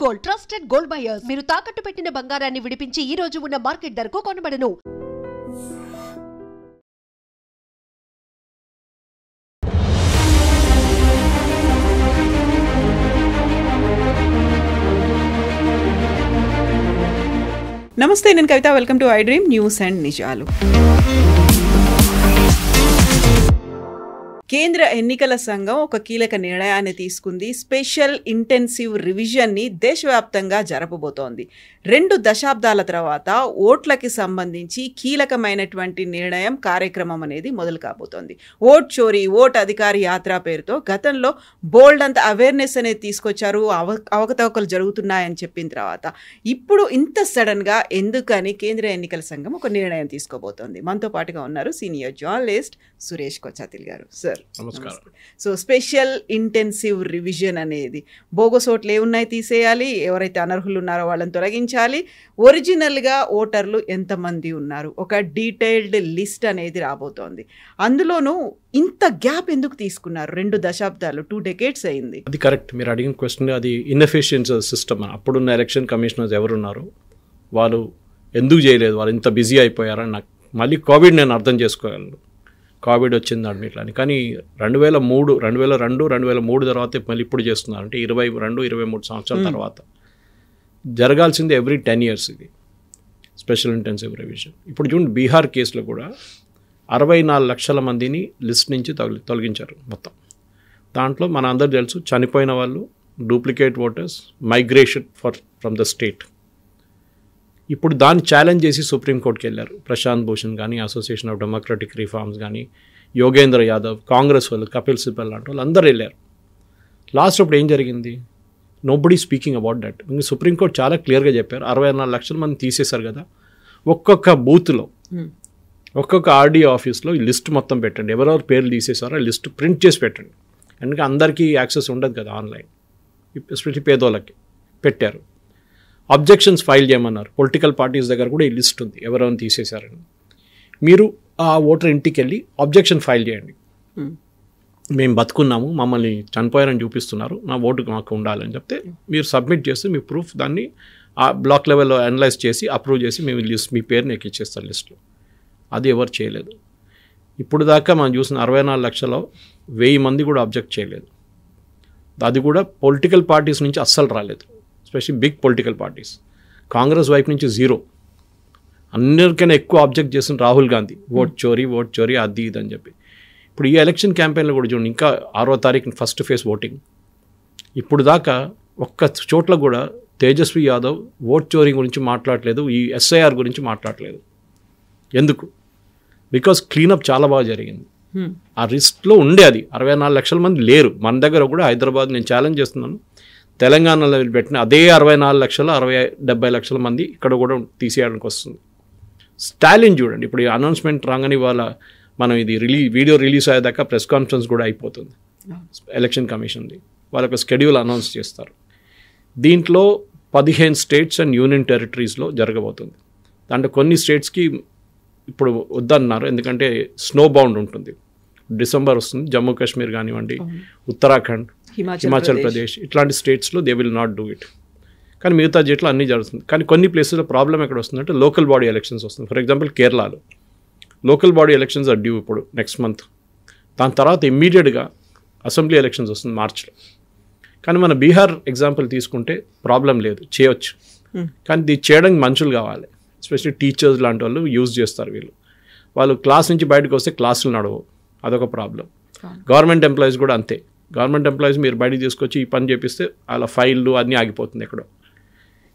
Gold, trusted gold buyers. మీరు తాకట్టు పెట్టిన బంగారాన్ని విడిపించి ఈ రోజు ఉన్న మార్కెట్ ధరకు కొనబడను. నమస్తే, నేను Kavitha. Welcome to I dream news and నిజాలు. కేంద్ర ఎన్నికల సంఘం ఒక కీలక నిర్ణయాన్ని తీసుకుంది. స్పెషల్ ఇంటెన్సివ్ రివిజన్ని దేశవ్యాప్తంగా జరపబోతోంది. 2 దశాబ్దాల తర్వాత ఓట్లకి సంబంధించి కీలకమైనటువంటి కార్యక్రమం అనేది మొదలు కాబోతోంది. ఓట్ చోరీ, ఓట్ అధికారి యాత్ర పేరుతో గతంలో బోల్డ్ అంత అవేర్నెస్ అనేది తీసుకొచ్చారు. అవకతవకలు జరుగుతున్నాయని చెప్పిన తర్వాత ఇప్పుడు ఇంత సడన్గా ఎందుకని కేంద్ర ఎన్నికల సంఘం ఒక నిర్ణయం తీసుకోబోతోంది. మనతో పాటుగా ఉన్నారు సీనియర్ జర్నలిస్ట్ సురేష్ కొచ్చాతిల్ గారు. సార్ నమస్కారం. సో స్పెషల్ ఇంటెన్సివ్ రివిజన్ అనేది బోగస్ ఓట్లు ఏమున్నాయి తీసేయాలి, ఎవరైతే అనర్హులు ఉన్నారో వాళ్ళని తొలగించాలి, ఒరిజినల్గా ఓటర్లు ఎంతమంది ఉన్నారు, ఒక డీటెయిల్డ్ లిస్ట్ అనేది రాబోతోంది. అందులోనూ ఇంత గ్యాప్ ఎందుకు తీసుకున్నారు? 2 దశాబ్దాలు, 2 decades అయింది. అది కరెక్ట్. మీరు అడిగిన క్వశ్చన్ అది ఇన్ఎఫిషియన్స్ సిస్టమ్. అప్పుడున్న ఎలక్షన్ కమిషనర్స్ ఎవరున్నారు, వాళ్ళు ఎందుకు చేయలేదు, వాళ్ళు ఇంత బిజీ అయిపోయారని నాకు మళ్ళీ కోవిడ్ నేను అర్థం చేసుకోగలను. కోవిడ్ వచ్చింది అడ్మిట్లు అని. కానీ 2002, 2003 తర్వాత మళ్ళీ ఇప్పుడు చేస్తున్నారు. అంటే 22-23 సంవత్సరాల తర్వాత జరగాల్సింది ఎవ్రీ 10 years ఇది స్పెషల్ ఇంటెన్సివ్ రివిజన్. ఇప్పుడు చూడండి, బీహార్ కేసులో కూడా 64 లక్షల మందిని లిస్ట్ నుంచి తొలగించారు మొత్తం. దాంట్లో మన అందరూ తెలుసు, చనిపోయిన వాళ్ళు, duplicate voters, migration from the state. ఇప్పుడు దాన్ని ఛాలెంజ్ చేసి సుప్రీంకోర్టుకి వెళ్ళారు. ప్రశాంత్ భూషణ్ కానీ, అసోసియేషన్ ఆఫ్ డెమోక్రటిక్ రిఫార్మ్స్ కానీ, యోగేంద్ర యాదవ్, కాంగ్రెస్ వాళ్ళు, కపిల్ సిబల్ లాంటి వాళ్ళు అందరూ వెళ్ళారు. లాస్ట్ అప్పుడు ఏం జరిగింది? Nobody speaking about that. ఇంకా సుప్రీంకోర్టు చాలా క్లియర్గా చెప్పారు, 64 లక్షల మంది తీసేశారు కదా, ఒక్కొక్క బూత్లో, ఒక్కొక్క ఆర్డీఓ ఆఫీస్లో ఈ లిస్ట్ మొత్తం పెట్టండి. ఎవరెవరు పేర్లు తీసేశారో ఆ లిస్ట్ ప్రింట్ చేసి పెట్టండి. ఎందుకంటే అందరికీ యాక్సెస్ ఉండదు కదా ఆన్లైన్, ఎస్పెషల్లీ పేదోళ్ళకి. పెట్టారు. అబ్జెక్షన్స్ ఫైల్ చేయమన్నారు. పొలిటికల్ పార్టీస్ దగ్గర కూడా ఈ లిస్ట్ ఉంది, ఎవరెవరిని తీసేశారని. మీరు ఆ ఓటర్ ఇంటికి వెళ్ళి అబ్జెక్షన్ ఫైల్ చేయండి. మేము బతుకున్నాము, మమ్మల్ని చనిపోయారని చూపిస్తున్నారు, నా ఓటు మాకు ఉండాలని చెప్తే మీరు సబ్మిట్ చేస్తే మీ ప్రూఫ్ దాన్ని ఆ బ్లాక్ లెవెల్లో అనలైజ్ చేసి అప్రూవ్ చేసి మేము లిస్ట్ మీ పేరుని ఎక్కిచ్చేస్తారు లిస్ట్లో. అది ఎవరు చేయలేదు. ఇప్పుడు దాకా మనం చూసిన 64 లక్షలో 1000 మంది కూడా అబ్జెక్ట్ చేయలేదు. అది కూడా పొలిటికల్ పార్టీస్ నుంచి అస్సలు రాలేదు, especially big political parties. Congress వైపు నుంచి 0. అందరికైనా ఎక్కువ ఆబ్జెక్ట్ చేసిన రాహుల్ గాంధీ, ఓట్ చోరీ అది ఇది అని చెప్పి. ఇప్పుడు ఈ ఎలక్షన్ క్యాంపెయిన్లో కూడా చూడండి, ఇంకా 6వ తారీఖున ఫస్ట్ ఫేజ్ ఓటింగ్. ఇప్పుడు దాకా ఒక్క చోట్ల కూడా తేజస్వి యాదవ్ ఓట్ చోరీ గురించి మాట్లాడలేదు, ఈ ఎస్ఐఆర్ గురించి మాట్లాడలేదు. ఎందుకు? బికాస్ క్లీనప్ చాలా బాగా జరిగింది. ఆ రిస్క్లో ఉండే అది 64 లక్షల మంది లేరు. మన దగ్గర కూడా హైదరాబాద్, నేను ఛాలెంజ్ చేస్తున్నాను, తెలంగాణలో పెట్టిన అదే 64 లక్షల 70 లక్షల మంది ఇక్కడ కూడా తీసేయడానికి వస్తుంది. స్టాలిన్ చూడండి, ఇప్పుడు ఈ అనౌన్స్మెంట్ రాగానే వాళ్ళ మనం ఇది వీడియో రిలీజ్ అయ్యేదాకా ప్రెస్ కాన్ఫరెన్స్ కూడా అయిపోతుంది. ఎలక్షన్ కమిషన్ది వాళ్ళొక స్కెడ్యూల్ అనౌన్స్ చేస్తారు. దీంట్లో 15 స్టేట్స్ అండ్ యూనియన్ టెరిటరీస్లో జరగబోతుంది. దాంట్లో కొన్ని స్టేట్స్కి ఇప్పుడు వద్దన్నారు, ఎందుకంటే స్నో బౌండ్ ఉంటుంది. డిసెంబర్ వస్తుంది. జమ్మూ కాశ్మీర్ కానివ్వండి, ఉత్తరాఖండ్, హిమాచల్ ప్రదేశ్, ఇట్లాంటి స్టేట్స్లో they will not do it. కానీ మిగతా జట్లు అన్నీ జరుగుతుంది. కానీ కొన్ని ప్లేసెస్లో ప్రాబ్లం ఎక్కడ వస్తుందంటే లోకల్ బాడీ ఎలక్షన్స్ వస్తుంది. ఫర్ ఎగ్జాంపుల్ కేరళలో local body elections are due ఇప్పుడు నెక్స్ట్ మంత్. దాని తర్వాత ఇమ్మీడియట్గా అసెంబ్లీ ఎలక్షన్స్ వస్తుంది మార్చ్లో. కానీ మన బీహార్ ఎగ్జాంపుల్ తీసుకుంటే ప్రాబ్లం లేదు, చేయొచ్చు. కానీ ఇది చేయడానికి మనుషులు కావాలి, ఎస్పెషల్లీ టీచర్స్ లాంటి వాళ్ళు యూజ్ చేస్తారు. వాళ్ళు క్లాస్ నుంచి బయటకు వస్తే క్లాసులు నడవవు, అదొక ప్రాబ్లం. గవర్నమెంట్ ఎంప్లాయీస్ కూడా అంతే. గవర్నమెంట్ ఎంప్లాయీస్ మీరు బయట తీసుకొచ్చి ఈ పని చేపిస్తే అలా ఫైళ్ళు అన్నీ ఆగిపోతుంది ఎక్కడో.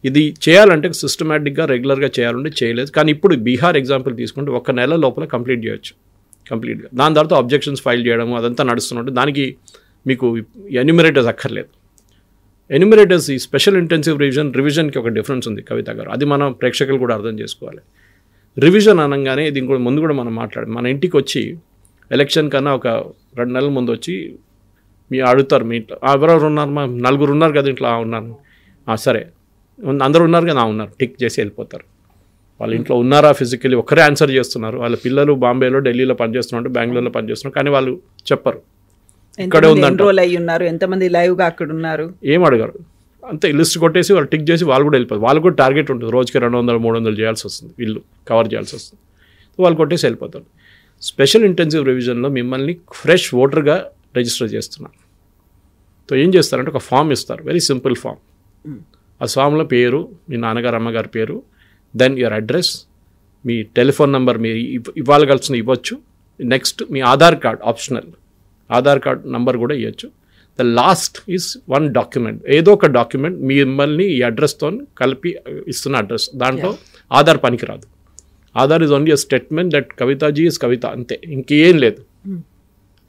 ఇది చేయాలంటే సిస్టమేటిక్గా రెగ్యులర్గా చేయాలంటే చేయలేదు. కానీ ఇప్పుడు బీహార్ ఎగ్జాంపుల్ తీసుకుంటే 1 నెల లోపల కంప్లీట్ చేయొచ్చు కంప్లీట్గా. దాని తర్వాత అబ్జెక్షన్స్ ఫైల్ చేయడం అదంతా నడుస్తున్నట్టు. దానికి మీకు ఎన్యూమరేటర్స్ అక్కర్లేదు. ఎన్యూమరేటర్స్ ఈ స్పెషల్ ఇంటెన్సివ్ రివిజన్కి ఒక డిఫరెన్స్ ఉంది కవిత గారు, అది మనం ప్రేక్షకులు కూడా అర్థం చేసుకోవాలి. రివిజన్ అనగానే దీని కూడా ముందు కూడా మనం మాట్లాడాం. మన ఇంటికి వచ్చి ఎలక్షన్ కన్నా ఒక 2 నెలల ముందు వచ్చి మీరు అడుగుతారు, మీ ఇంట్లో ఎవరెవరు ఉన్నారు, మా 4 ఉన్నారు కదా ఇంట్లో, ఉన్నాను, సరే అందరూ ఉన్నారు కదా, ఉన్నారు, టిక్ చేసి వెళ్ళిపోతారు. వాళ్ళ ఇంట్లో ఉన్నారా ఫిజికల్లీ ఒకరే ఆన్సర్ చేస్తున్నారు. వాళ్ళ పిల్లలు బాంబేలో, ఢిల్లీలో పనిచేస్తున్నారు, బెంగళూరులో పనిచేస్తున్నారు, కానీ వాళ్ళు చెప్పరు ఇక్కడే ఉందంటారు. ఎంతమంది లైవ్గా అక్కడ ఉన్నారు ఏం అడగరు. అంతే లిస్ట్ కొట్టేసి వాళ్ళు టిక్ చేసి వాళ్ళు కూడా వెళ్ళిపోతారు. వాళ్ళు కూడా టార్గెట్ ఉంటుంది, రోజుకి 200-300 చేయాల్సి వస్తుంది, ఇల్లు కవర్ చేయాల్సి వస్తుంది. వాళ్ళు కొట్టేసి వెళ్ళిపోతారు. స్పెషల్ ఇంటెన్సివ్ రివిజన్లో మిమ్మల్ని ఫ్రెష్ ఓటర్గా రిజిస్టర్ చేస్తున్నారు. సో ఏం చేస్తారంటే ఒక ఫామ్ ఇస్తారు, వెరీ సింపుల్ ఫామ్. ఆ ఫామ్లో పేరు, మీ నాన్నగారు అమ్మగారి పేరు, దెన్ యువర్ అడ్రస్, మీ టెలిఫోన్ నెంబర్ మీరు ఇవ్వగలసిన ఇవ్వచ్చు. నెక్స్ట్ మీ Aadhaar card optional, Aadhaar card number కూడా ఇవ్వచ్చు. The last is one document, ఏదో ఒక డాక్యుమెంట్ మిమ్మల్ని ఈ అడ్రస్తో కలిపి ఇస్తున్న అడ్రస్. దాంట్లో ఆధార్ పనికిరాదు. Aadhaar is only a statement that కవితాజీ is కవిత, అంతే, ఇంకేం లేదు.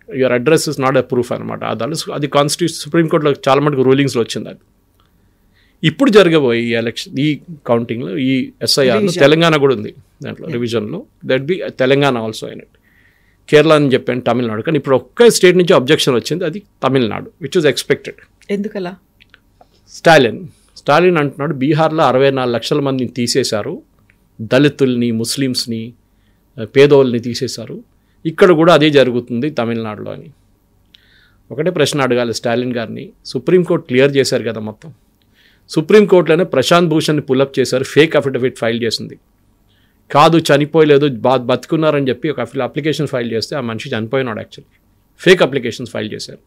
Your address is not a proof అనమాట ఆధార్. అది సుప్రీంకోర్టులో చాలా మటుకు రూలింగ్స్లో వచ్చింది. అది ఇప్పుడు జరగబోయే ఈ ఎలక్షన్, ఈ కౌంటింగ్లో, ఈ ఎస్ఐఆర్లో తెలంగాణ కూడా ఉంది దాంట్లో రివిజన్లో. దట్ బి తెలంగాణ ఆల్సో అయినట్టు. కేరళ అని చెప్పాను, తమిళనాడు. కానీ ఇప్పుడు ఒక్క స్టేట్ నుంచి అబ్జెక్షన్ వచ్చింది, అది తమిళనాడు, విచ్ వాజ్ ఎక్స్పెక్టెడ్. ఎందుకలా? స్టాలిన్ అంటున్నాడు బీహార్లో 64 లక్షల మందిని తీసేశారు, దళితుల్ని, ముస్లిమ్స్ని, పేదోళ్ళని తీసేశారు, ఇక్కడ కూడా అదే జరుగుతుంది తమిళనాడులో అని. ఒకటే ప్రశ్న అడగాలి స్టాలిన్ గారిని. సుప్రీంకోర్టు క్లియర్ చేశారు కదా మొత్తం. సుప్రీంకోర్టులోనే ప్రశాంత్ భూషణ్ని పుల్అప్ చేశారు, ఫేక్ అఫిడవిట్ ఫైల్ చేసింది. కాదు చనిపోయలేదు, బతుకున్నారని చెప్పి ఒక అప్లికేషన్ ఫైల్ చేస్తే ఆ మనిషి చనిపోయినాడు. యాక్చువల్లీ ఫేక్ అప్లికేషన్స్ ఫైల్ చేశారు.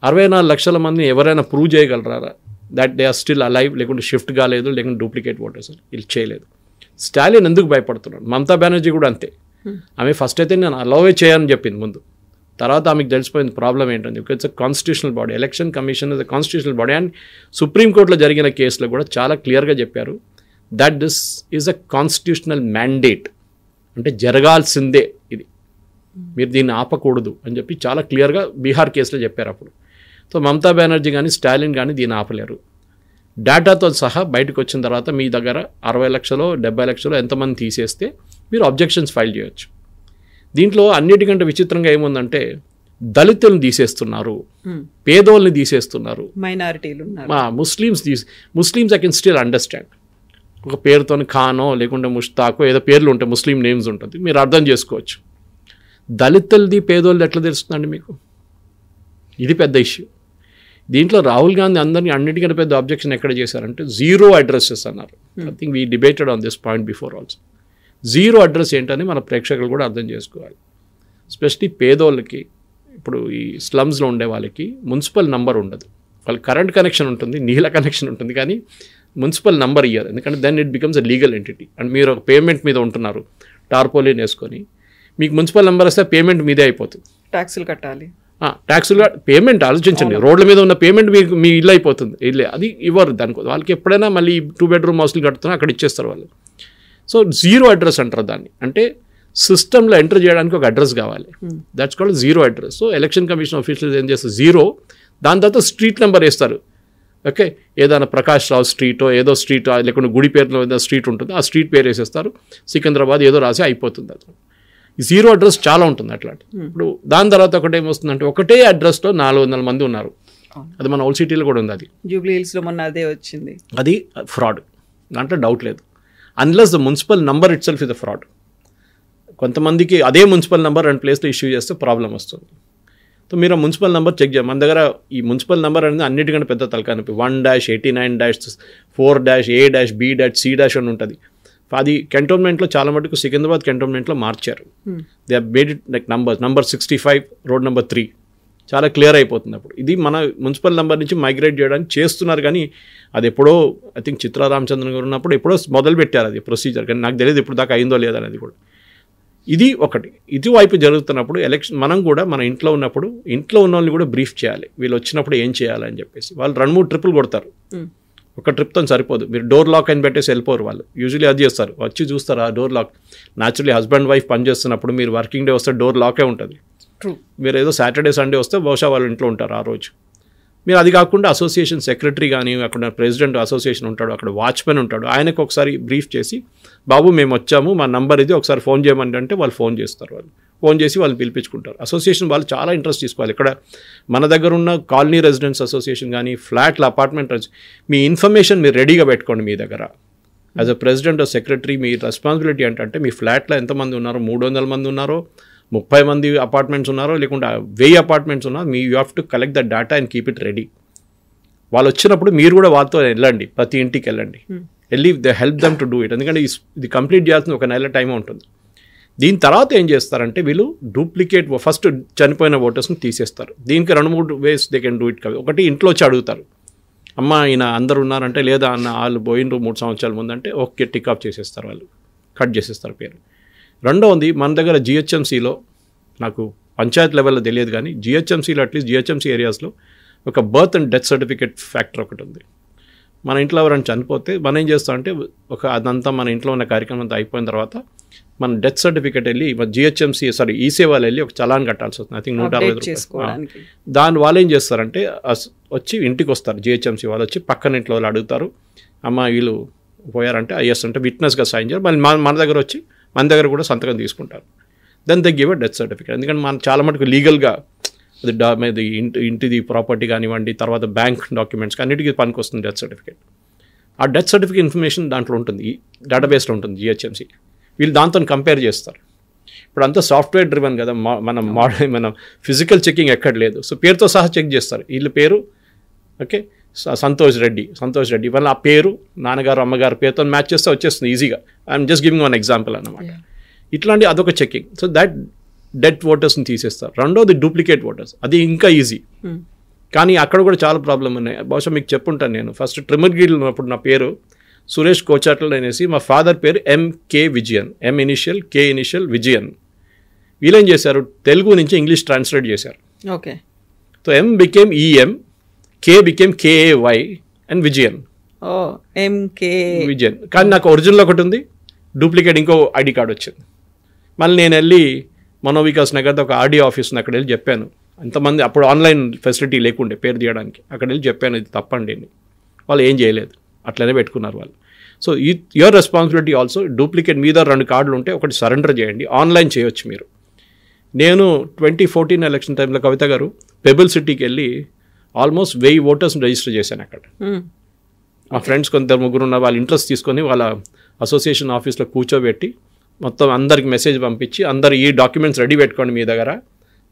64 లక్షల మందిని ఎవరైనా ప్రూవ్ చేయగలరా that they are still alive, లేకుంటే షిఫ్ట్ కాలేదు, లేకుంటే డూప్లికేట్ ఓటర్స్, వీళ్ళు చేయలేదు. స్టాలిన్ ఎందుకు భయపడుతున్నాడు? మమతా బెనర్జీ కూడా అంతే. ఆమె ఫస్ట్ అయితే నేను అలౌవే చేయని చెప్పింది ముందు, తర్వాత ఆమెకు తెలిసిపోయింది ప్రాబ్లం ఏంటని. It's a constitutional body, election commission is a constitutional body. And సుప్రీంకోర్టులో జరిగిన కేసులో కూడా చాలా క్లియర్గా చెప్పారు that this is a constitutional mandate, అంటే జరగాల్సిందే ఇది, మీరు దీన్ని ఆపకూడదు అని చెప్పి చాలా క్లియర్గా బీహార్ కేసులో చెప్పారు అప్పుడు. సో మమతా బెనర్జీ కానీ స్టాలిన్ కానీ దీన్ని ఆపలేరు. డేటాతో సహా బయటకు వచ్చిన తర్వాత మీ దగ్గర 60 లక్షలు 70 లక్షలు ఎంతమంది తీసేస్తే మీరు అబ్జెక్షన్స్ ఫైల్ చేయొచ్చు. దీంట్లో అన్నిటికంటే విచిత్రంగా ఏముందంటే దళితులను తీసేస్తున్నారు, పేదోళ్ళని తీసేస్తున్నారు, మైనారిటీలు, Muslims I can still understand. ఒక పేరుతో ఖానో లేకుంటే ముష్తాకో ఏదో పేర్లు ఉంటాయి, ముస్లిం నేమ్స్ ఉంటుంది, మీరు అర్థం చేసుకోవచ్చు. దళితులది పేదోళ్ళది ఎట్లా తెలుస్తుందండి మీకు? ఇది పెద్ద ఇష్యూ. దీంట్లో రాహుల్ గాంధీ అందరినీ అన్నిటికంటే పెద్ద అబ్జెక్షన్ ఎక్కడ చేశారంటే 0 అడ్రస్సెస్ అన్నారు. I think we debated on this point before also. 0 address ఏంటని మన ప్రేక్షకులు కూడా అర్థం చేసుకోవాలి. ఎస్పెషలీ పేదోళ్ళకి, ఇప్పుడు ఈ స్లమ్స్లో ఉండే వాళ్ళకి మున్సిపల్ నంబర్ ఉండదు. వాళ్ళకి కరెంట్ కనెక్షన్ ఉంటుంది, నీళ్ళ కనెక్షన్ ఉంటుంది, కానీ మున్సిపల్ నంబర్ ఇయ్యారు. ఎందుకంటే then it becomes a legal entity. And మీరు ఒక పేమెంట్ మీద ఉంటున్నారు, టార్పోలిన్ వేసుకొని, మీకు మున్సిపల్ నెంబర్ వస్తే పేమెంట్ మీదే అయిపోతుంది. ట్యాక్సులు కట్టాలి, ట్యాక్సులు పేమెంట్ ఆలోచించండి. రోడ్ల మీద ఉన్న పేమెంట్ మీకు మీ ఇల్లు అయిపోతుంది. ఇల్లే అది ఇవ్వరు దానికి. వాళ్ళకి ఎప్పుడైనా మళ్ళీ 2 బెడ్రూమ్ హౌస్లు కడుతున్నా అక్కడ ఇచ్చేస్తారు వాళ్ళు. సో 0 అడ్రస్ అంటారు దాన్ని. అంటే సిస్టంలో ఎంటర్ చేయడానికి ఒక అడ్రస్ కావాలి, that's called 0 address. So election commission officials ఏం చేస్తారు, 0, దాని తర్వాత స్ట్రీట్ నెంబర్ వేస్తారు. ఓకే, ఏదైనా ప్రకాష్ రావు స్ట్రీటో ఏదో స్ట్రీట్, లేకుంటే గుడి పేరులో ఏదో స్ట్రీట్ ఉంటుంది, ఆ స్ట్రీట్ పేరు వేసేస్తారు, సికింద్రాబాద్ ఏదో రాసి అయిపోతుంది. అది 0 అడ్రస్ చాలా ఉంటుంది అట్లాంటి. ఇప్పుడు దాని తర్వాత ఒకటి ఏమొస్తుందంటే ఒకటే అడ్రస్లో 400 మంది ఉన్నారు. అది మన ఓల్డ్ సిటీలో కూడా ఉంది. అది జూబ్లీ హిల్స్లో మొన్న అదే వచ్చింది. అది ఫ్రాడ్, దాంట్లో డౌట్ లేదు. Unless the municipal number it self is the fraud. కొంతమందికి అదే మున్సిపల్ నెంబర్ 2 ప్లేస్లో ఇష్యూ చేస్తే ప్రాబ్లం వస్తుంది. సో మీరు ఆ మున్సిపల్ నెంబర్ చెక్ చేయాలి. మన దగ్గర ఈ మున్సిపల్ నెంబర్ అనేది అన్నిటికంటే పెద్ద తలకానొప్పి. 1-89-4-A-B-C- అని ఉంటుంది. అది కంటోన్మెంట్లో చాలా మటుకు సికింద్రాబాద్ కంటోన్మెంట్లో మార్చారు. They have made it like number 65 road number 3 చాలా క్లియర్ అయిపోతుంది. అప్పుడు ఇది మన మున్సిపల్ నెంబర్ నుంచి మైగ్రేట్ చేయడానికి చేస్తున్నారు, కానీ అది ఎప్పుడో ఐ థింక్ చిత్రా రామచంద్రన్ గారు ఉన్నప్పుడు ఎప్పుడో మొదలు పెట్టారు అది ప్రొసీజర్, కానీ నాకు తెలియదు ఇప్పుడు దాకా అయిందో లేదా అనేది కూడా. ఇది ఒకటి. ఇటువైపు జరుగుతున్నప్పుడు ఎలక్షన్ మనం కూడా మన ఇంట్లో ఉన్నప్పుడు ఇంట్లో ఉన్న వాళ్ళని కూడా బ్రీఫ్ చేయాలి, వీళ్ళు వచ్చినప్పుడు ఏం చేయాలని చెప్పేసి. వాళ్ళు 2-3 ట్రిప్పులు కొడతారు, ఒక ట్రిప్తో సరిపోదు. మీరు డోర్ లాక్ అని పెట్టేసి వెళ్ళిపోరు వాళ్ళు. యూజువల్లీ అది చేస్తారు, వచ్చి చూస్తారు ఆ door lock. Naturally husband wife పనిచేస్తున్నప్పుడు మీరు వర్కింగ్ డే వస్తే డోర్ లాకే ఉంటుంది. మీరు ఏదో సాటర్డే సండే వస్తే బహుశా వాళ్ళు ఇంట్లో ఉంటారు ఆ రోజు. మీరు అది కాకుండా అసోసియేషన్ సెక్రటరీ కానీ, అక్కడ ప్రెసిడెంట్ అసోసియేషన్ ఉంటాడు, అక్కడ వాచ్మెన్ ఉంటాడు, ఆయనకు ఒకసారి బ్రీఫ్ చేసి బాబు మేము వచ్చాము, మా నంబర్ ఇది, ఒకసారి ఫోన్ చేయమని అంటే వాళ్ళు ఫోన్ చేస్తారు. వాళ్ళు ఫోన్ చేసి వాళ్ళు పిలిపించుకుంటారు. అసోసియేషన్ వాళ్ళు చాలా ఇంట్రెస్ట్ తీసుకోవాలి. ఇక్కడ మన దగ్గర ఉన్న కాలనీ రెసిడెంట్స్ అసోసియేషన్ కానీ, ఫ్లాట్ల అపార్ట్మెంట్, మీ ఇన్ఫర్మేషన్ మీరు రెడీగా పెట్టుకోండి మీ దగ్గర. As a president secretary me responsibility ఏంటంటే మీ ఫ్లాట్లో ఎంతమంది ఉన్నారో, 300 మంది ఉన్నారో, 30 మంది అపార్ట్మెంట్స్ ఉన్నారో, లేకుంటే 1000 అపార్ట్మెంట్స్ ఉన్నారో, you have to collect the data and keep it ready. వాళ్ళు వచ్చినప్పుడు మీరు కూడా వాళ్ళతో వెళ్ళండి, ప్రతి ఇంటికి వెళ్ళండి, వెళ్ళి they help them to do it. ఎందుకంటే ఇది కంప్లీట్ చేయాల్సిన ఒక నెల టైం ఉంటుంది. దీని తర్వాత ఏం చేస్తారంటే వీళ్ళు డూప్లికేట్ ఫస్ట్ చనిపోయిన ఓటర్స్ని తీసేస్తారు. దీనికి 2-3 ways they can do it. ఒకటి, ఇంట్లో వచ్చి అడుగుతారు, అమ్మ ఈయన అందరు ఉన్నారంటే, లేదా అన్న వాళ్ళు పోయినరు 3 సంవత్సరాల ముందంటే ఓకే టిక్ ఆఫ్ చేసేస్తారు, వాళ్ళు కట్ చేసేస్తారు పేరు. రెండవది, మన దగ్గర జిహెచ్ఎంసీలో, నాకు పంచాయత్ లెవెల్లో తెలియదు కానీ జిహెచ్ఎంసీలో అట్లీస్ట్ జిహెచ్ఎంసీ ఏరియాస్లో ఒక birth and death certificate factor ఒకటి ఉంది. మన ఇంట్లో ఎవరైనా చనిపోతే మనం ఏం చేస్తామంటే అదంతా మన ఇంట్లో ఉన్న కార్యక్రమం అంతా అయిపోయిన తర్వాత మన డెత్ సర్టిఫికేట్ వెళ్ళి జిహెచ్ఎంసీ ఈ సేవలు వెళ్ళి ఒక చలాన్ కట్టాల్సి వస్తుంది. ఐ థింక్ 160 రూపాయలు. దాని వాళ్ళు ఏం చేస్తారంటే వచ్చి ఇంటికి వస్తారు, జిహెచ్ఎంసీ వాళ్ళు వచ్చి పక్కన ఇంట్లో వాళ్ళు అడుగుతారు, అమ్మ వీళ్ళు పోయారంటే ఎస్ అంటే విట్నెస్గా సైన్ చేయాలి. మళ్ళీ మన దగ్గర వచ్చి మన దగ్గర కూడా సంతకం తీసుకుంటారు. Then they give a death certificate. ఎందుకంటే మనం చాలా మటుకు లీగల్గా అది ఇంటిది ప్రాపర్టీ కానివ్వండి, తర్వాత బ్యాంక్ డాక్యుమెంట్స్ అన్నిటికీ పనికి వస్తుంది డెత్ సర్టిఫికేట్. ఆ డెత్ సర్టిఫికేట్ ఇన్ఫర్మేషన్ దాంట్లో ఉంటుంది, ఈ డేటాబేస్లో ఉంటుంది జిహెచ్ఎంసీ. వీళ్ళు దాంతో కంపేర్ చేస్తారు. ఇప్పుడు అంతా సాఫ్ట్వేర్ డ్రివెన్ కదా, మనం ఫిజికల్ చెకింగ్ ఎక్కడ లేదు. సో పేరుతో సహా చెక్ చేస్తారు. వీళ్ళ పేరు ఓకే సంతోష్ రెడ్డి వాళ్ళ ఆ పేరు నాన్నగారు అమ్మగారు పేరుతో మ్యాచ్ చేస్తే వచ్చేస్తుంది ఈజీగా. I'm just giving one example అన్నమాట. ఇట్లాంటి అదొక చెకింగ్. సో దట్ డెత్ ఓటర్స్ని తీసేస్తారు. రెండోది డూప్లికేట్ ఓటర్స్, అది ఇంకా ఈజీ. కానీ అక్కడ కూడా చాలా ప్రాబ్లం ఉన్నాయి. బహుశా మీకు చెప్పుంటాను నేను. ఫస్ట్ ట్రిమర్గిల్ ఉన్నప్పుడు నా పేరు సురేష్ కోచాటల్ అనేసి, మా ఫాదర్ పేరు MK Vijayan, M initial K initial Vijayan. వీళ్ళేం చేశారు, తెలుగు నుంచి ఇంగ్లీష్ ట్రాన్స్లేట్ చేశారు. Okay. So M became EM, K became KAY and Vijayan. MK Vijayan. కానీ నాకు ఒరిజినల్ ఒకటి ఉంది, డూప్లికేట్ ఇంకో ఐడి కార్డు వచ్చింది. మళ్ళీ నేను వెళ్ళి మనోవికాస్ నగర్తో ఒక ఆర్డీ ఆఫీస్ ఉంది, అక్కడ వెళ్ళి చెప్పాను. అంతమంది అప్పుడు ఆన్లైన్ ఫెసిలిటీ లేకుండే పేరు తీయడానికి. అక్కడ వెళ్ళి చెప్పాను ఇది తప్పండి అని. వాళ్ళు ఏం చేయలేదు, అట్లనే పెట్టుకున్నారు వాళ్ళు. So your responsibility also. Duplicate మీద 2 కార్డులు ఉంటే ఒకటి సరెండర్ చేయండి, ఆన్లైన్ చేయొచ్చు మీరు. నేను 2014 ఎలక్షన్ టైంలో కవిత గారు పెబుల్ సిటీకి వెళ్ళి ఆల్మోస్ట్ 1000 ఓటర్స్ని రిజిస్టర్ చేశాను అక్కడ. మా ఫ్రెండ్స్ కొందరు ముగ్గురు ఉన్న వాళ్ళ ఇంట్రెస్ట్ తీసుకొని వాళ్ళ అసోసియేషన్ ఆఫీస్లో కూర్చోబెట్టి మొత్తం అందరికి మెసేజ్ పంపించి, అందరు ఈ డాక్యుమెంట్స్ రెడీ పెట్టుకోండి, మీ దగ్గర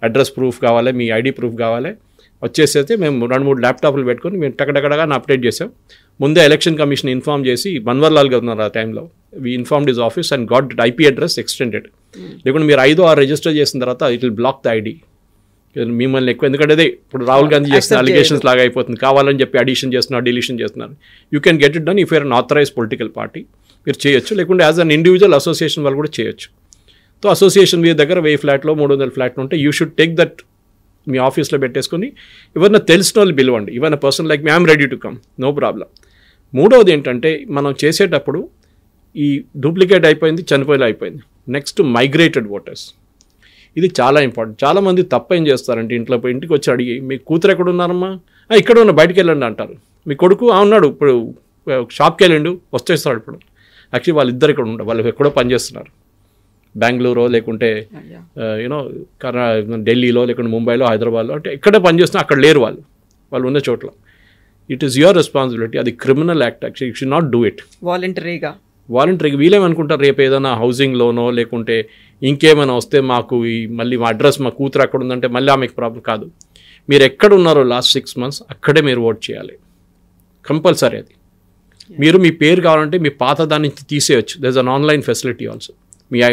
అడ్రస్ ప్రూఫ్ కావాలి, మీ ఐడి ప్రూఫ్ కావాలి, వచ్చేసైతే మేము 2-3 ల్యాప్టాప్లు పెట్టుకొని మేము టకటకడగా అప్డేట్ చేసాం. ముందే ఎలక్షన్ కమిషన్ ఇన్ఫార్మ్ చేసి, మన్వర్లాల్ గారు ఉన్నారు ఆ టైంలో, we informed his office and got IP address extended. లేకుంటే మీరు 5-6 రిజిస్టర్ చేసిన తర్వాత it will block the ID. మిమ్మల్ని ఎక్కువ, ఎందుకంటే అదే ఇప్పుడు రాహుల్ గాంధీ చేస్తున్న అలిగేషన్స్ లాగా అయిపోతుంది, కావాలని చెప్పి అడిషన్ చేస్తున్నారు, డిలీషన్ చేస్తున్నారు. You can get it done if you're an authorise political party, మీరు చేయొచ్చు. లేకుంటే యాజ్ అన్ ఇండివిజువల్ అసోసియేషన్ వాళ్ళు కూడా చేయొచ్చు. సో అసోసియేషన్ మీ దగ్గర 1000 ఫ్లాట్లో 300 ఫ్లాట్లు ఉంటే యూ షుడ్ టేక్ దట్ మీ ఆఫీస్లో పెట్టేసుకొని ఎవరైనా తెలిసిన వాళ్ళు పిలవండి. Even a person like me, I'm ready to come, no problem. మూడవది ఏంటంటే మనం చేసేటప్పుడు ఈ డూప్లికేట్ అయిపోయింది, చనిపోయేలా అయిపోయింది. నెక్స్ట్ మైగ్రేటెడ్ ఓటర్స్, ఇది చాలా ఇంపార్టెంట్. చాలామంది తప్ప ఏం చేస్తారంటే ఇంటికి వచ్చి అడిగి, మీ కూతురు ఎక్కడ ఉన్నారమ్మా, ఇక్కడ ఉన్న బయటికి వెళ్ళండి అంటారు. మీ కొడుకు ఉన్నాడు ఇప్పుడు షాప్కి వెళ్ళండు వచ్చేస్తాడు. ఇప్పుడు యాక్చువల్లీ వాళ్ళిద్దరు ఇక్కడ ఉండరు, వాళ్ళు ఎక్కడో పనిచేస్తున్నారు, బెంగళూరు లేకుంటే యూనో ఢిల్లీలో లేకుంటే ముంబైలో హైదరాబాద్లో, అంటే ఎక్కడే పనిచేస్తున్నా అక్కడ లేరు వాళ్ళు ఉన్న చోట్ల. It is your responsibility. అది criminal act, actually you should not do it. వాలంటరీగా వీలేమనుకుంటారు, రేపు ఏదైనా హౌసింగ్ లోనో లేకుంటే ఇంకేమైనా వస్తే మాకు మళ్ళీ మా అడ్రస్ మా కూతురు అక్కడ ఉందంటే మళ్ళీ ఆమెకు ప్రాబ్లం కాదు. మీరు ఎక్కడ ఉన్నారో లాస్ట్ 6 months అక్కడే మీరు ఓట్ చేయాలి, కంపల్సరీ. అది మీరు మీ పేరు కావాలంటే మీ పాత దాని నుంచి తీసేయచ్చు. There is an online facility also.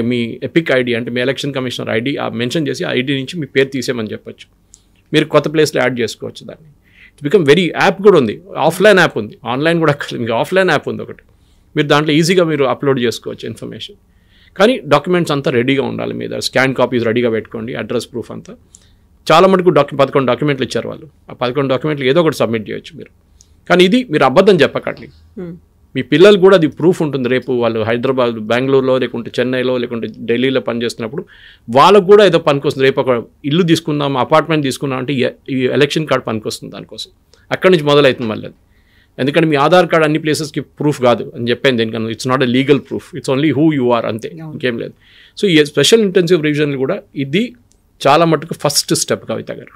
మీ ఎపిక్ ఐడి అంటే మీ ఎలక్షన్ కమిషనర్ ఐడి మెన్షన్ చేసి ఆ ఐడి నుంచి మీ పేరు తీసేయమని చెప్పొచ్చు. మీరు కొత్త ప్లేస్లో యాడ్ చేసుకోవచ్చు దాన్ని. ఇట్స్ బికమ్ వెరీ యాప్ కూడా ఉంది, ఆఫ్లైన్ యాప్ ఉంది, ఆన్లైన్ కూడా మీకు ఆఫ్లైన్ యాప్ ఉంది ఒకటి. మీరు దాంట్లో ఈజీగా మీరు అప్లోడ్ చేసుకోవచ్చు ఇన్ఫర్మేషన్. కానీ డాక్యుమెంట్స్ అంతా రెడీగా ఉండాలి, మీద స్కాన్ కాపీస్ రెడీగా పెట్టుకోండి, అడ్రస్ ప్రూఫ్ అంతా. చాలా మటుకు 11 డాక్యుమెంట్లు ఇచ్చారు వాళ్ళు. ఆ 11 డాక్యుమెంట్లు ఏదో ఒకటి సబ్మిట్ చేయొచ్చు మీరు. కానీ ఇది మీరు అబద్ధం చెప్పకండి. మీ పిల్లలు కూడా అది ప్రూఫ్ ఉంటుంది. రేపు వాళ్ళు హైదరాబాద్, బెంగళూరులో లేకుంటే చెన్నైలో లేకుంటే ఢిల్లీలో పనిచేస్తున్నప్పుడు వాళ్ళకు కూడా ఏదో పనికొస్తుంది. రేపు ఒక ఇల్లు తీసుకుందాం, అపార్ట్మెంట్ తీసుకుందాం అంటే ఈ ఎలక్షన్ కార్డ్ పనికొస్తుంది దానికోసం. అక్కడి నుంచి మొదలవుతుంది మళ్ళీ. ఎందుకంటే మీ ఆధార్ కార్డ్ అన్ని ప్లేసెస్కి ప్రూఫ్ కాదు అని చెప్పాను దేనికన్నా. It's not a legal proof, it's only who you are, అంతే, ఇంకేం లేదు. సో ఈ స్పెషల్ ఇంటెన్సివ్ రివిజన్లు కూడా ఇది చాలా మటుకు ఫస్ట్ స్టెప్ కవిత గారు.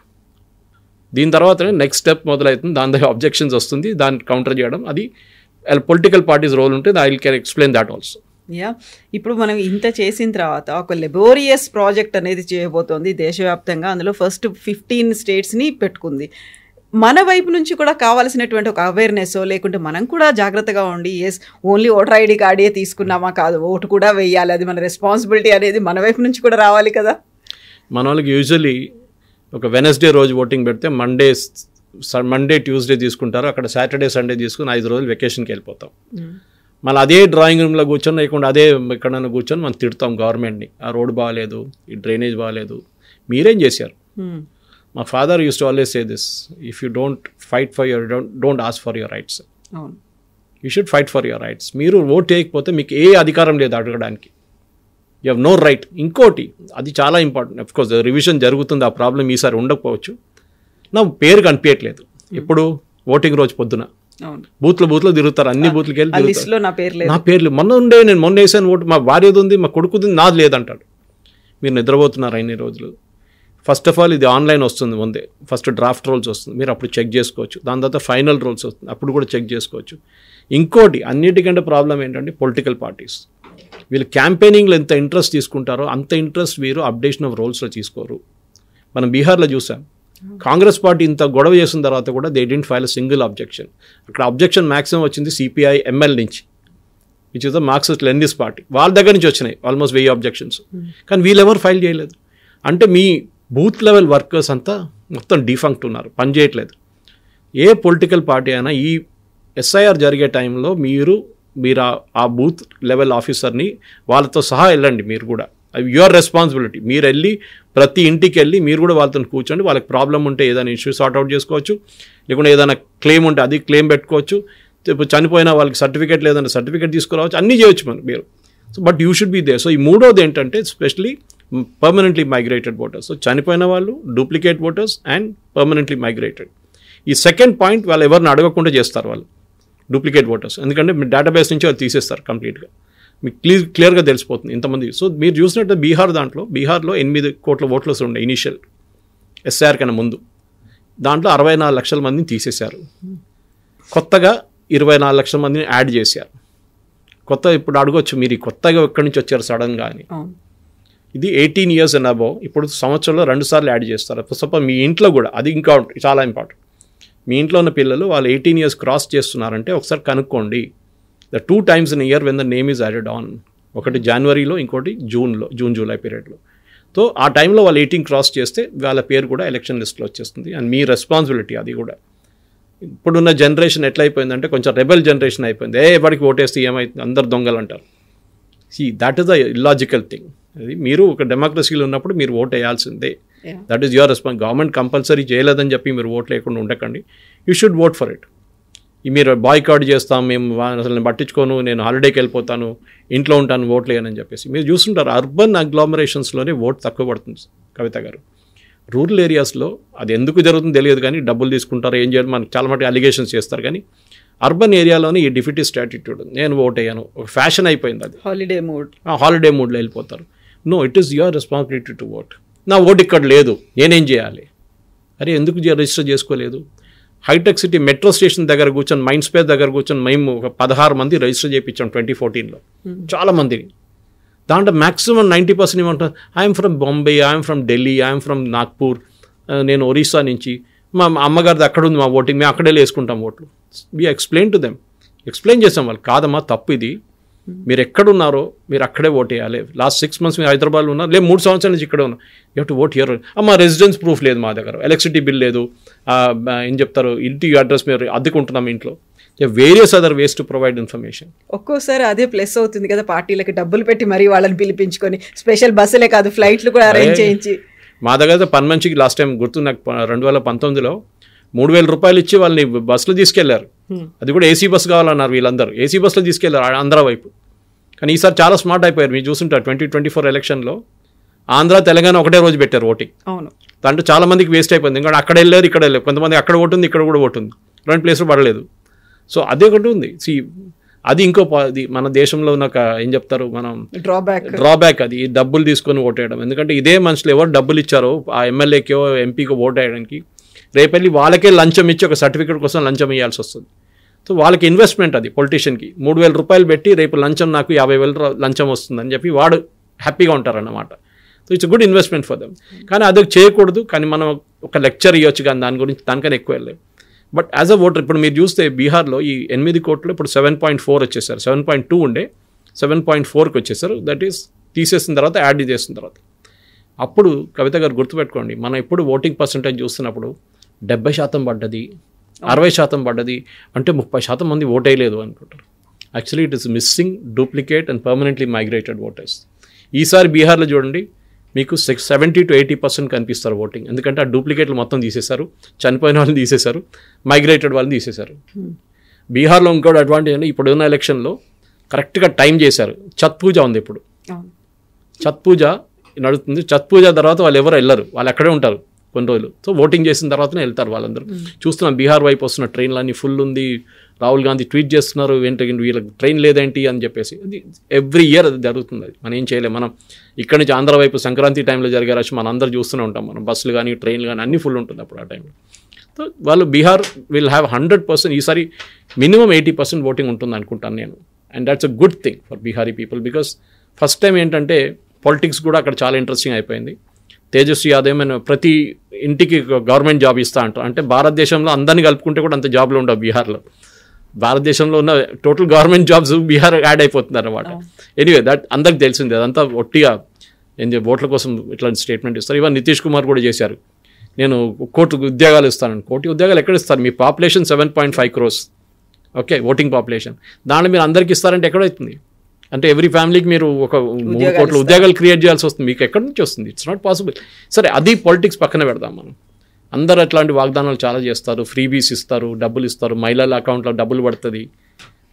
దీని తర్వాతనే నెక్స్ట్ స్టెప్ మొదలవుతుంది, దాని దగ్గర అబ్జెక్షన్స్ వస్తుంది, దాన్ని కౌంటర్ చేయడం. అది పొలిటికల్ పార్టీస్ రోల్ ఉంటుంది. I can explain that also. ఇప్పుడు మనం ఇంత చేసిన తర్వాత ఒక లెబోరియస్ ప్రాజెక్ట్ అనేది చేయబోతోంది దేశవ్యాప్తంగా. అందులో ఫస్ట్ 15 స్టేట్స్ని పెట్టుకుంది. మన వైపు నుంచి కూడా కావాల్సినటువంటి ఒక అవేర్నెస్ లేకుంటే మనం కూడా జాగ్రత్తగా ఉండి ఓన్లీ ఓటర్ ఐడి కార్డే తీసుకున్నామా కాదు, ఓటు కూడా వేయాలి, అది మన రెస్పాన్సిబిలిటీ అనేది మన వైపు నుంచి కూడా రావాలి కదా. మన వాళ్ళకి యూజువలీ ఒక వెనస్డే రోజు ఓటింగ్ పెడితే మండే ట్యూస్డే తీసుకుంటారు, అక్కడ సాటర్డే సండే తీసుకుని 5 రోజులు వెకేషన్కి వెళ్ళిపోతాం. మళ్ళీ అదే డ్రాయింగ్ రూమ్లో కూర్చొని లేకుండా అదే ఎక్కడైనా కూర్చొని మనం తిడతాం గవర్నమెంట్ని, ఆ రోడ్ బాగాలేదు, ఈ డ్రైనేజ్ బాగాలేదు, మీరేం చేశారు. My father used to always say this, if you don't fight for your, don't ask for your rights. You should fight for your rights. మీరు ఓట్ చేయకపోతే మీకు ఏ అధికారం లేదు అడగడానికి. You have no right. ఇంకోటి అది చాలా ఇంపార్టెంట్, అఫ్ కోర్స్ రివిజన్ జరుగుతుంది, ఆ ప్రాబ్లం ఈసారి ఉండకపోవచ్చు. నా పేరు కనిపించట్లేదు ఎప్పుడు ఓటింగ్ రోజు పొద్దున బూత్లో తిరుగుతారు, అన్ని బూత్లకి వెళ్ళి నా పేర్లు మొన్న వేసాను ఓటు, మా భార్యది ఉంది, మా కొడుకుది, నాది లేదంటాడు. మీరు నిద్రపోతున్నారు అన్ని రోజులు. ఫస్ట్ ఆఫ్ ఆల్ ఇది ఆన్లైన్ వస్తుంది ముందే, ఫస్ట్ డ్రాఫ్ట్ రోల్స్ వస్తుంది, మీరు అప్పుడు చెక్ చేసుకోవచ్చు. దాని తర్వాత ఫైనల్ రోల్స్ వస్తుంది, అప్పుడు కూడా చెక్ చేసుకోవచ్చు. ఇంకోటి అన్నిటికంటే ప్రాబ్లం ఏంటంటే పొలిటికల్ పార్టీస్, వీళ్ళు క్యాంపెయినింగ్లో ఎంత ఇంట్రెస్ట్ తీసుకుంటారో అంత ఇంట్రెస్ట్ వీరు అప్డేషన్ ఆఫ్ రోల్స్లో తీసుకోరు. మనం బీహార్లో చూసాం, కాంగ్రెస్ పార్టీ ఇంత గొడవ చేసిన తర్వాత కూడా they didn't file a single objection. అక్కడ అబ్జెక్షన్ మ్యాక్సిమం వచ్చింది సిపిఐ ఎంఎల్ నుంచి, which is the Marxist Leninist party, వాళ్ళ దగ్గర నుంచి వచ్చినాయి ఆల్మోస్ట్ 1000 అబ్జెక్షన్స్. కానీ వీళ్ళు ఎవరు ఫైల్ చేయలేదు. అంటే మీ బూత్ లెవెల్ వర్కర్స్ అంతా మొత్తం డిఫంక్ట్ ఉన్నారు, పనిచేయట్లేదు. ఏ పొలిటికల్ పార్టీ అయినా ఈ ఎస్ఐఆర్ జరిగే టైంలో మీరు ఆ బూత్ లెవెల్ ఆఫీసర్ని వాళ్ళతో సహా వెళ్ళండి. మీరు కూడా యువర్ రెస్పాన్సిబిలిటీ. మీరు వెళ్ళి ప్రతి ఇంటికి వెళ్ళి మీరు కూడా వాళ్ళతో కూర్చోండి. వాళ్ళకి ప్రాబ్లం ఉంటే ఏదైనా ఇష్యూ సార్ట్అవుట్ చేసుకోవచ్చు, లేకుంటే ఏదైనా క్లెయిమ్ ఉంటే అది క్లెయిమ్ పెట్టుకోవచ్చు. చనిపోయినా వాళ్ళకి సర్టిఫికేట్ లేదంటే సర్టిఫికేట్ తీసుకురావచ్చు, అన్నీ చేయొచ్చు మీరు. So but you should be there. So ఈ మూడోది ఏంటంటే specially permanently migrated voters. So చనిపోయిన వాళ్ళు, duplicate voters and permanently migrated. ఈ సెకండ్ పాయింట్ వాళ్ళు ఎవరిని అడగకుండా చేస్తారు వాళ్ళు డూప్లికేట్ ఓటర్స్, ఎందుకంటే మీ డేటాబేస్ నుంచి వాళ్ళు తీసేస్తారు కంప్లీట్గా, మీకు క్లియర్గా తెలిసిపోతుంది ఇంతమంది. సో మీరు చూసినట్టు బీహార్లో 8 కోట్ల ఓట్లు ఉండే ఇనీషియల్ ఎస్ఆర్ కన్నా ముందు, దాంట్లో 64 లక్షల మందిని తీసేశారు. కొత్తగా 24 లక్షల మందిని యాడ్ చేశారు. ఇప్పుడు అడగొచ్చు మీరు కొత్తగా ఎక్కడి నుంచి వచ్చారు సడన్గా అని. ఇది 18 years అండ్ అబౌవ్. ఇప్పుడు సంవత్సరంలో 2 సార్లు యాడ్ చేస్తారు. సపోజ్ మీ ఇంట్లో కూడా, అది ఇంకా చాలా ఇంపార్టెంట్, మీ ఇంట్లో ఉన్న పిల్లలు వాళ్ళు 18 years క్రాస్ చేస్తున్నారంటే ఒకసారి కనుక్కోండి. The 2 times in a year when the name is added on, ఒకటి జనవరిలో, ఇంకోటి జూన్ జూలై పీరియడ్లో. సో ఆ టైంలో వాళ్ళు 18 క్రాస్ చేస్తే వాళ్ళ పేరు కూడా ఎలక్షన్ లిస్ట్లో వచ్చేస్తుంది. అండ్ మీ రెస్పాన్సిబిలిటీ అది కూడా. ఇప్పుడున్న జనరేషన్ ఎట్లయిపోయిందంటే కొంచెం రెబెల్ జనరేషన్ అయిపోయింది. ఎవరికి ఓటేస్తే ఏమైతుంది, అందరు దొంగలు అంటారు. That is the illogical thing. అది మీరు ఒక డెమోక్రసీలో ఉన్నప్పుడు మీరు ఓట్ వేయాల్సిందే. That is your response. Government compulsory చేయలేదని చెప్పి మీరు ఓట్ లేకుండా ఉండకండి. You should vote for it. మీరు బాయ్కాట్ చేస్తాం, మేము అసలు నేను పట్టించుకోను, నేను హాలిడేకి వెళ్ళిపోతాను, ఇంట్లో ఉంటాను, ఓట్లు వేయనని చెప్పేసి మీరు చూస్తుంటారు. అర్బన్ అగ్లామరేషన్స్లోనే ఓట్ తక్కువ పడుతుంది కవిత గారు. రూరల్ ఏరియాస్లో అది ఎందుకు జరుగుతుందో తెలియదు, కానీ డబ్బులు తీసుకుంటారు, ఏం చేయడం, మనకు చాలా మటుకు అలిగేషన్స్ చేస్తారు. కానీ అర్బన్ ఏరియాలోనే ఈ డిఫిటిస్ట్ యాటిట్యూడ్, నేను ఓట్ అయ్యాను, ఒక ఫ్యాషన్ అయిపోయింది. అది హాలిడే మూడ్లో వెళ్ళిపోతారు. No, it is your responsibility to vote. నా ఓటు ఇక్కడ లేదు, నేనేం చేయాలి? అరే ఎందుకు రిజిస్టర్ చేసుకోలేదు? హైటెక్ సిటీ మెట్రో స్టేషన్ దగ్గర కూర్చొని, మైండ్ స్పేస్ దగ్గర కూర్చొని మేము ఒక 16 మంది రిజిస్టర్ చేయించాం 2014లో. చాలా మందిని. దాంట్లో మ్యాక్సిమం 90% ఏమంటారు, I'm from Bombay, I'm from Delhi, I'm from Nagpur, నేను ఒరిస్సా నుంచి, మా అమ్మగారిది అక్కడ ఉంది మా ఓటింగ్, మేము అక్కడే వేసుకుంటాం ఓట్లు. వి ఎక్స్ప్లెయిన్ టు దెమ్, ఎక్స్ప్లెయిన్ చేసాం వాళ్ళు, కాదమ్మా తప్పు ఇది, మీరు ఎక్కడున్నారో మీరు అక్కడే ఓట్ వేయాలి. లాస్ట్ 6 months మీరు హైదరాబాద్లో ఉన్నారు, లేదు 3 సంవత్సరాల నుంచి ఇక్కడే ఉన్నారు, you have to vote here. మా రెసిడెన్స్ ప్రూఫ్ లేదు మా దగ్గర, ఎలక్ట్రిసిటీ బిల్ లేదు, ఏం చెప్తారు, ఇంటి అడ్రస్ మీరు అద్దెకుంటున్నాం ఇంట్లో, various other ways to provide information. ఒక్కోసారి అదే ప్లస్ అవుతుంది కదా, పార్టీలకి డబ్బులు పెట్టి మరీ వాళ్ళని పిలిపించుకొని స్పెషల్ బస్సులే కాదు ఫ్లైట్లు కూడా అరేంజ్ చేయించి. మా దగ్గర పని మనిషికి లాస్ట్ టైం గుర్తు నాకు 2019లో 3,000 రూపాయలు ఇచ్చి వాళ్ళని బస్సులో తీసుకెళ్లారు. అది కూడా ఏసీ బస్సు కావాలన్నారు వీళ్ళందరూ, ఏసీ బస్సులో తీసుకెళ్లారు ఆంధ్ర వైపు. కానీ ఈసారి చాలా స్మార్ట్ అయిపోయారు. మీరు చూస్తుంటారు 2024 ఎలక్షన్లో ఆంధ్ర తెలంగాణ ఒకటే రోజు పెట్టారు ఓటింగ్. అవును, దాంట్లో చాలా మందికి వేస్ట్ అయిపోయింది. ఎందుకంటే అక్కడ వెళ్ళారు, ఇక్కడ వెళ్ళారు, కొంతమంది అక్కడ ఓటు ఉంది, ఇక్కడ కూడా ఓటు ఉంది, 2 ప్లేస్లో పడలేదు. సో అదే ఒకటి ఉంది. అది ఇంకో మన దేశంలో ఉన్న ఏం చెప్తారు మనం డ్రాబ్యాక్, అది డబ్బులు తీసుకొని ఓటేయడం. ఎందుకంటే ఇదే మనుషులు ఎవరు డబ్బులు ఇచ్చారో ఆ ఎమ్మెల్యేకో ఎంపీకో ఓటు వేయడానికి, రేపెళ్ళి వాళ్ళకే లంచం ఇచ్చి ఒక సర్టిఫికేట్ కోసం లంచం ఇవ్వాల్సి వస్తుంది. సో వాళ్ళకి ఇన్వెస్ట్మెంట్ అది పొలిటీషియన్కి. 3,000 రూపాయలు పెట్టి రేపు లంచం నాకు 50,000 లంచం వస్తుందని చెప్పి వాడు హ్యాపీగా ఉంటారన్నమాట. So it's good investment for them. కానీ అది చేయకూడదు, కానీ మనం ఒక లెక్చర్ ఇవ్వచ్చు, కానీ దాని గురించి దానికన్నా ఎక్కువ వెళ్ళలేదు. బట్ యాజ్ అ ఓటర్ ఇప్పుడు మీరు చూస్తే బీహార్లో ఈ 8 కోట్లు ఇప్పుడు 7.4 వచ్చేసారు. 7.2 ఉండే 7.4కి వచ్చేసారు. దట్ ఈస్ తీసేసిన తర్వాత యాడ్ చేసిన తర్వాత. అప్పుడు కవిత గారు గుర్తుపెట్టుకోండి, మనం ఎప్పుడు ఓటింగ్ పర్సంటేజ్ చూస్తున్నప్పుడు 70% పడ్డది, 60% పడ్డది అంటే 30% మంది ఓట్ వేయలేదు అనుకుంటారు. Actually it is missing duplicate and permanently migrated voters. ఈసారి బీహార్లో చూడండి మీకు 70 to 80% కనిపిస్తారు ఓటింగ్. ఎందుకంటే ఆ డూప్లికేట్లు మొత్తం తీసేశారు, చనిపోయిన వాళ్ళని తీసేశారు, మైగ్రేటెడ్ వాళ్ళని తీసేశారు. బీహార్లో ఇంకోటి అడ్వాంటేజ్ అంటే ఇప్పుడున్న ఎలక్షన్లో కరెక్ట్గా టైం చేశారు. ఛత్ పూజ ఉంది ఇప్పుడు, ఛత్ పూజ నడుస్తుంది. ఛత్ పూజ తర్వాత వాళ్ళు ఎవరు వెళ్ళరు, వాళ్ళు అక్కడే ఉంటారు కొన్ని రోజులు. సో ఓటింగ్ చేసిన తర్వాతనే వెళ్తారు వాళ్ళందరూ. చూస్తున్నాం బీహార్ వైపు వస్తున్న ట్రైన్లన్నీ ఫుల్ ఉంది. రాహుల్ గాంధీ ట్వీట్ చేస్తున్నారు, ఏంటి వీళ్ళకి ట్రైన్ లేదేంటి అని చెప్పేసి. అది ఎవ్రీ ఇయర్ అది జరుగుతుంది. అది మనం ఏం చేయలేము. మనం ఇక్కడ నుంచి ఆంధ్ర వైపు సంక్రాంతి టైంలో జరిగే రష్ మనం అందరూ చూస్తూనే ఉంటాం. మనం బస్సులు కానీ ట్రైన్లు కానీ అన్నీ ఫుల్ ఉంటుంది అప్పుడు ఆ టైంలో. సో వాళ్ళు బీహార్ విల్ హ్యావ్ 100%, ఈసారి మినిమం 80% ఓటింగ్ ఉంటుంది అనుకుంటాను నేను. And that's a good thing for Bihari people. Because first time ఏంటంటే పాలిటిక్స్ కూడా అక్కడ చాలా ఇంట్రెస్టింగ్ అయిపోయింది. తేజస్వి యాదవ్ ఏమైనా ప్రతి ఇంటికి గవర్నమెంట్ జాబ్ ఇస్తా అంటారు. అంటే భారతదేశంలో అందరినీ కలుపుకుంటే కూడా అంత జాబ్లు ఉండవు బీహార్లో. భారతదేశంలో ఉన్న total government jobs Bihar add అయిపోతుంది అనమాట. ఎనీవే దట్ అందరికి తెలిసింది. అదంతా ఒట్టిగా ఓట్ల కోసం ఇట్లాంటి స్టేట్మెంట్ ఇస్తారు. ఇవన్నీ నితీష్ కుమార్ కూడా చేశారు. నేను 1 కోటి ఉద్యోగాలు ఇస్తాను. 1 కోటి ఉద్యోగాలు ఎక్కడ ఇస్తారు? మీ population 7.5 crores, okay, voting population. దాంట్లో మీరు అందరికి ఇస్తారంటే ఎక్కడవుతుంది? అంటే ఎవ్రీ ఫ్యామిలీకి మీరు ఒక 3 కోట్ల ఉద్యోగాలు క్రియేట్ చేయాల్సి వస్తుంది. మీకు ఎక్కడి నుంచి వస్తుంది? It's not possible. సరే, అది పాలిటిక్స్ పక్కన పెడదాం మనం. అందరూ అట్లాంటి వాగ్దానాలు చాలా చేస్తారు. ఫ్రీబీస్ ఇస్తారు, డబ్బులు ఇస్తారు, మహిళల అకౌంట్లో డబ్బులు పడుతుంది.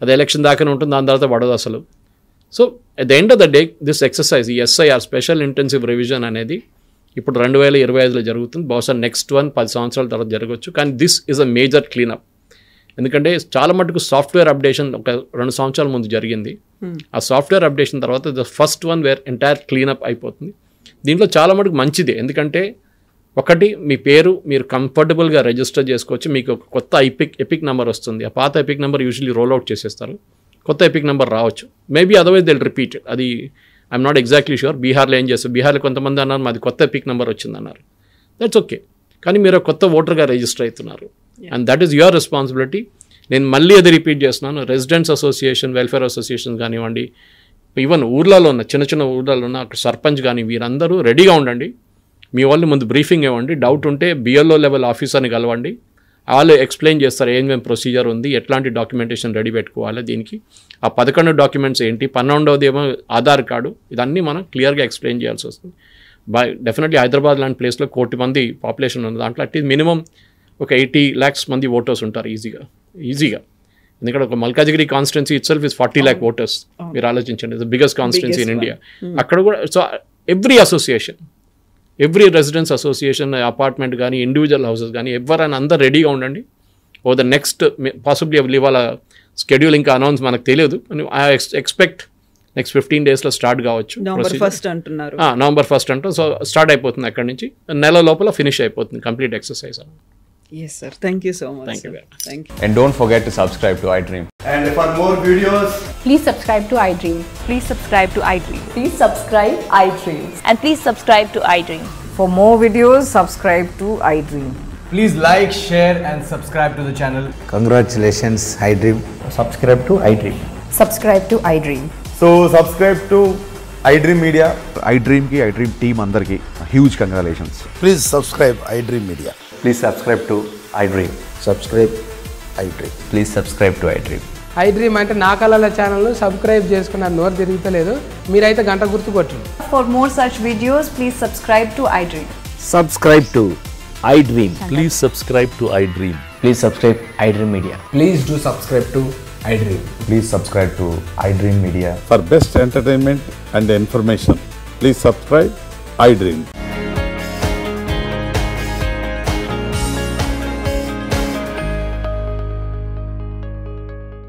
అది ఎలక్షన్ దాకానే ఉంటుంది, దాని తర్వాత పడదు అసలు. So at the end of the day this exercise, ఈ SIR స్పెషల్ ఇంటెన్సివ్ రివిజన్ అనేది ఇప్పుడు 2025లో జరుగుతుంది. బహుశా నెక్స్ట్ 10 సంవత్సరాల తర్వాత జరగవచ్చు. కానీ this is a major cleanup. ఎందుకంటే చాలా మటుకు సాఫ్ట్వేర్ అప్డేషన్ ఒక 2 సంవత్సరాల ముందు జరిగింది. ఆ సాఫ్ట్వేర్ అప్డేషన్ తర్వాత the first one wear entire cleanup అయిపోతుంది. దీంట్లో చాలా మటుకు మంచిదే. ఎందుకంటే ఒకటి, మీ పేరు మీరు కంఫర్టబుల్గా రిజిస్టర్ చేసుకోవచ్చు. మీకు ఒక కొత్త ఎపిక్ నెంబర్ వస్తుంది. ఆ పాత EPIC number usually roll out చేసేస్తారు. కొత్త ఎపిక్ నెంబర్ రావచ్చు. Maybe otherwise they'll repeat. అది ఐఎమ్ నాట్ ఎగ్జాక్ట్లీ షూర్. బీహార్లో ఏం చేస్తారు, బీహార్లో కొంతమంది అన్నారు మాది కొత్త ఎపిక్ నెంబర్ వచ్చిందన్నారు. That's okay. కానీ మీరు కొత్త ఓటర్గా రిజిస్టర్ అవుతున్నారు. And that is your responsibility. నేను మళ్ళీ అది రిపీట్ చేస్తున్నాను. రెసిడెంట్స్ అసోసియేషన్, వెల్ఫేర్ అసోసియేషన్ కానివ్వండి, ఈవెన్ ఊర్లలో ఉన్న చిన్న ఊర్లలో ఉన్న అక్కడ సర్పంచ్ కానీ వీరందరూ రెడీగా ఉండండి. మీ వాళ్ళు ముందు బ్రీఫింగ్ ఇవ్వండి. డౌట్ ఉంటే BLO లెవెల్ ఆఫీసర్ని కలవండి. వాళ్ళు ఎక్స్ప్లెయిన్ చేస్తారు ఏమేమి ప్రొసీజర్ ఉంది, ఎట్లాంటి డాక్యుమెంటేషన్ రెడీ పెట్టుకోవాలి, దీనికి ఆ 11 డాక్యుమెంట్స్ ఏంటి, 12వది ఏమో ఆధార్ కార్డు, ఇదన్నీ మనం క్లియర్గా ఎక్స్ప్లెయిన్ చేయాల్సి వస్తుంది. డెఫినెట్లీ హైదరాబాద్ లాంటి ప్లేస్లో 1 కోటి మంది పాపులేషన్ ఉంది. దాంట్లో అట్లీస్ట్ మినిమం ఒక 80 lakhs మంది ఓటర్స్ ఉంటారు ఈజీగా. ఎందుకంటే ఒక Malkajgiri constituency it self is 40 lakh voters. మీరు ఆలోచించండి, the biggest constituency in India. అక్కడ కూడా so every association, every residence association, apartment కానీ ఇండివిజువల్ హౌసెస్ కానీ ఎవరైనా అందరు రెడీగా ఉండండి. ఓ ద నెక్స్ట్ పాసిబ్లీ ఇవాళ స్కెడ్యూల్ ఇంకా అనౌన్స్ మనకు తెలియదు. ఐ ఎక్స్పెక్ట్ నెక్స్ట్ 15 daysలో స్టార్ట్ కావచ్చు. November 1st అంటున్నారు. November 1st అంటారు. సో స్టార్ట్ అయిపోతుంది అక్కడి నుంచి, నెల లోపల ఫినిష్ అయిపోతుంది complete exercise. Yes sir, thank you so much. Thank you very much. Thank you. And don't forget to subscribe to iDream. And for more videos, Please subscribe to iDream. Please subscribe to iDream. Please subscribe iDream. And please subscribe to iDream. For more videos, subscribe to iDream. please like, share and subscribe to the channel. Congratulations, iDream. Subscribe to iDream. Subscribe to iDream. So subscribe to iDream Media. iDream ki iDream team andarki huge congratulations. Please subscribe iDream Media. Please subscribe to iDream. Subscribe iDream. Please subscribe to iDream. iDream అంటే నా కళల channel subscribe చేసుకున్న నోరు తిరుగుతలేదు, మీరైతే గంట గుర్తు కొట్టండి. For more such videos, please subscribe to iDream. Subscribe to iDream. Please subscribe to iDream. Please subscribe iDream Media. Please do subscribe to iDream. Please subscribe to iDream Media. For best entertainment and information, please subscribe iDream.